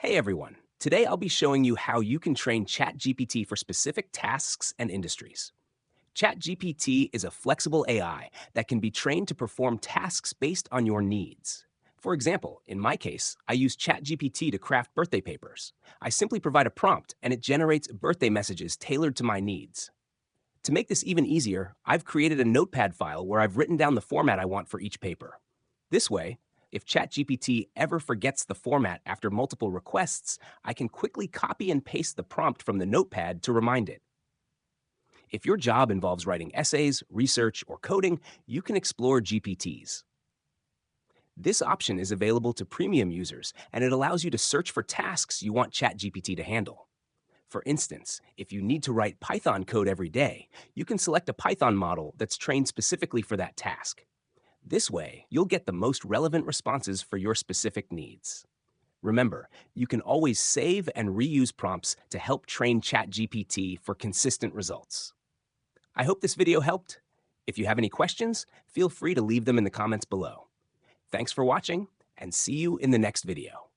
Hey everyone. Today I'll be showing you how you can train ChatGPT for specific tasks and industries. ChatGPT is a flexible AI that can be trained to perform tasks based on your needs. For example, in my case, I use ChatGPT to craft birthday papers. I simply provide a prompt and it generates birthday messages tailored to my needs. To make this even easier, I've created a notepad file where I've written down the format I want for each paper. This way, if ChatGPT ever forgets the format after multiple requests, I can quickly copy and paste the prompt from the notepad to remind it. If your job involves writing essays, research, or coding, you can explore GPTs. This option is available to premium users, and it allows you to search for tasks you want ChatGPT to handle. For instance, if you need to write Python code every day, you can select a Python model that's trained specifically for that task. This way, you'll get the most relevant responses for your specific needs. Remember, you can always save and reuse prompts to help train ChatGPT for consistent results. I hope this video helped. If you have any questions, feel free to leave them in the comments below. Thanks for watching, and see you in the next video.